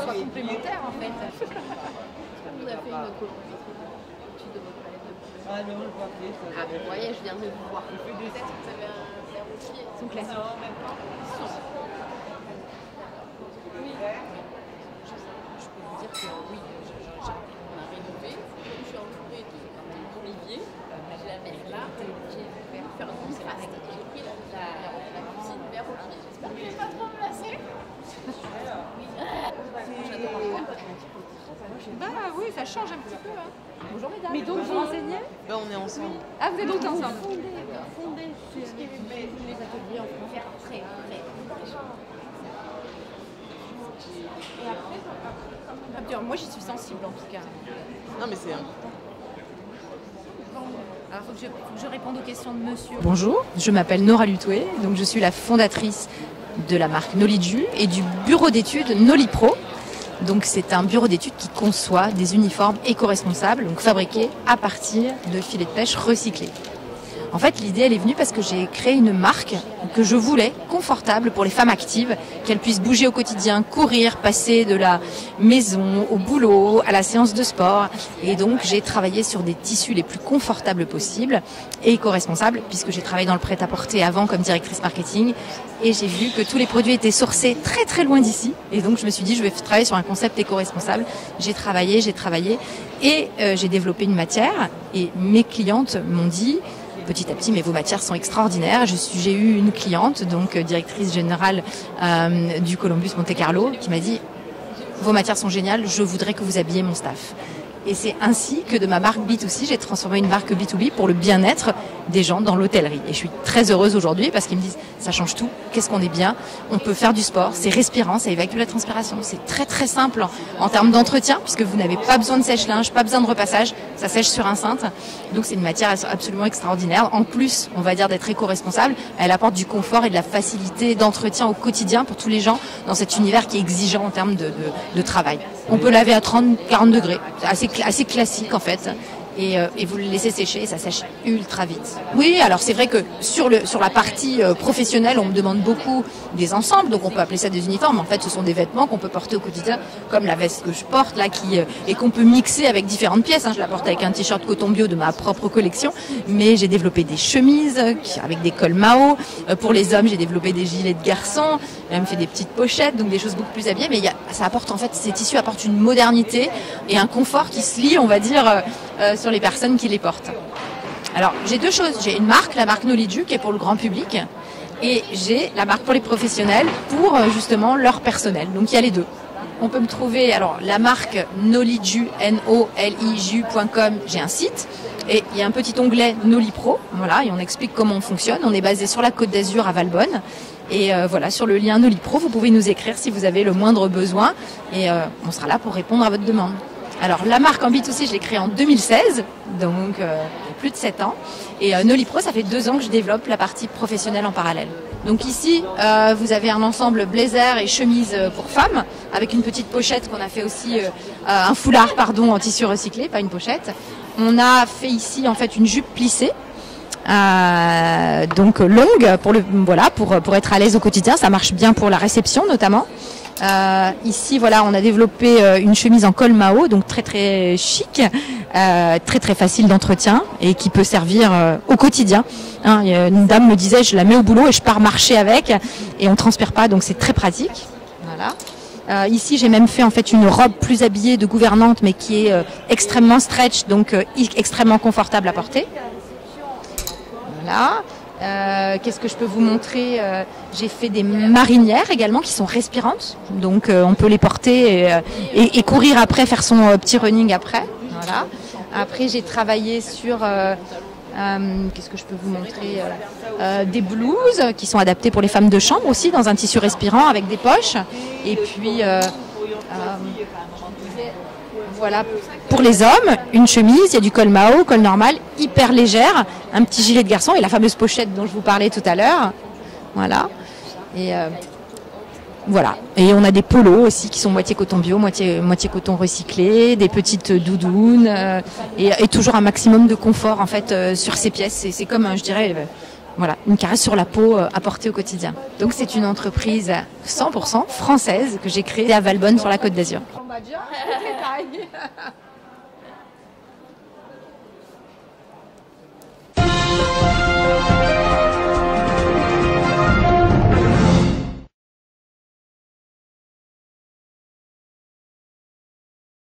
soit complémentaires en fait. Vous avez fait une colorimétrie de votre palette de couleurs. Ah non, le papier, ça. Ah, vous voyez, je viens de vous voir. Peut-être que vous avez un verre aussi. Ils sont classiques. Non, même pas. Oui. Je peux vous dire que oui, on a rénové. Je suis entourée d'oliviers. J'ai la mer là. J'ai fait faire un contraste. J'ai pris la cuisine vers olivier. J'espère que je ne vais pas trop me lasser. Bah oui, ça change un petit peu. Hein. Bonjour mesdames. Mais donc vous enseignez? Ben, on est ensemble. Ah, vous êtes toutes ensemble. Fondez tout ce qui est les ateliers, on peut faire très. Et après, moi j'y suis sensible en tout cas. Non, mais c'est important. Alors il faut que je réponde aux questions de monsieur. Bonjour, je m'appelle Nora Lutoué, donc je suis la fondatrice de la marque Noliju et du bureau d'études Nolipro. Donc c'est un bureau d'études qui conçoit des uniformes éco-responsables, donc fabriqués à partir de filets de pêche recyclés. En fait, l'idée, elle est venue parce que j'ai créé une marque que je voulais confortable pour les femmes actives, qu'elles puissent bouger au quotidien, courir, passer de la maison au boulot, à la séance de sport. Et donc, j'ai travaillé sur des tissus les plus confortables possibles et éco-responsables, puisque j'ai travaillé dans le prêt-à-porter avant comme directrice marketing. Et j'ai vu que tous les produits étaient sourcés très très loin d'ici. Et donc, je me suis dit, je vais travailler sur un concept éco-responsable. J'ai travaillé et j'ai développé une matière. Et mes clientes m'ont dit, petit à petit, mais vos matières sont extraordinaires. J'ai eu une cliente, donc directrice générale du Columbus Monte Carlo, qui m'a dit vos matières sont géniales, je voudrais que vous habilliez mon staff. Et c'est ainsi que de ma marque B2C, j'ai transformé une marque B2B pour le bien-être des gens dans l'hôtellerie. Et je suis très heureuse aujourd'hui parce qu'ils me disent ça change tout, qu'est-ce qu'on est bien, on peut faire du sport, c'est respirant, ça évacue la transpiration. C'est très très simple en termes d'entretien puisque vous n'avez pas besoin de sèche-linge, pas besoin de repassage, ça sèche sur un cintre. Donc c'est une matière absolument extraordinaire. En plus, on va dire d'être éco-responsable, elle apporte du confort et de la facilité d'entretien au quotidien pour tous les gens dans cet univers qui est exigeant en termes de travail. On peut laver à 30-40 degrés, assez classique en fait. Et vous le laissez sécher et ça sèche ultra vite. Oui, alors c'est vrai que sur la partie professionnelle, on me demande beaucoup des ensembles, donc on peut appeler ça des uniformes. En fait, ce sont des vêtements qu'on peut porter au quotidien, comme la veste que je porte là, et qu'on peut mixer avec différentes pièces. Je la porte avec un t-shirt coton bio de ma propre collection, mais j'ai développé des chemises avec des cols Mao. Pour les hommes, j'ai développé des gilets de garçon. J'ai même fait des petites pochettes, donc des choses beaucoup plus habillées. Mais ça apporte en fait, ces tissus apportent une modernité et un confort qui se lie, on va dire, sur les personnes qui les portent. Alors, j'ai deux choses. J'ai une marque, la marque Noliju, qui est pour le grand public, et j'ai la marque pour les professionnels, pour justement leur personnel. Donc, il y a les deux. On peut me trouver, alors, la marque Noliju, Noliju.com, j'ai un site, et il y a un petit onglet Nolipro, voilà, et on explique comment on fonctionne. On est basé sur la Côte d'Azur à Valbonne, et voilà, sur le lien Nolipro, vous pouvez nous écrire si vous avez le moindre besoin, et on sera là pour répondre à votre demande. Alors, la marque en B2C, je l'ai créée en 2016, donc il y a plus de 7 ans. Et Nolipro, ça fait 2 ans que je développe la partie professionnelle en parallèle. Donc ici, vous avez un ensemble blazer et chemise pour femmes, avec une petite pochette qu'on a fait aussi, un foulard, pardon, en tissu recyclé, pas une pochette. On a fait ici, en fait, une jupe plissée. Donc longue, pour être à l'aise au quotidien. Ça marche bien pour la réception, notamment. Ici, voilà, on a développé une chemise en col Mao, donc très très chic, très très facile d'entretien et qui peut servir au quotidien. Une dame me disait, je la mets au boulot et je pars marcher avec et on transpire pas, donc c'est très pratique. Voilà. Ici, j'ai même fait en fait une robe plus habillée de gouvernante, mais qui est extrêmement stretch, donc extrêmement confortable à porter. Voilà. Qu'est-ce que je peux vous montrer? J'ai fait des marinières également qui sont respirantes, donc on peut les porter et courir après, faire son petit running après. Voilà. Après, j'ai travaillé sur qu'est-ce que je peux vous montrer? Des blouses qui sont adaptées pour les femmes de chambre aussi, dans un tissu respirant avec des poches. Et puis voilà, pour les hommes, une chemise, il y a du col Mao, col normal, hyper légère, un petit gilet de garçon et la fameuse pochette dont je vous parlais tout à l'heure. Voilà. Et voilà. Et on a des polos aussi qui sont moitié coton bio, moitié coton recyclé, des petites doudounes et toujours un maximum de confort en fait sur ces pièces. C'est comme, je dirais, Voilà, une caresse sur la peau à porter au quotidien. Donc c'est une entreprise 100% française que j'ai créée à Valbonne sur la Côte d'Azur. On va dire, détail.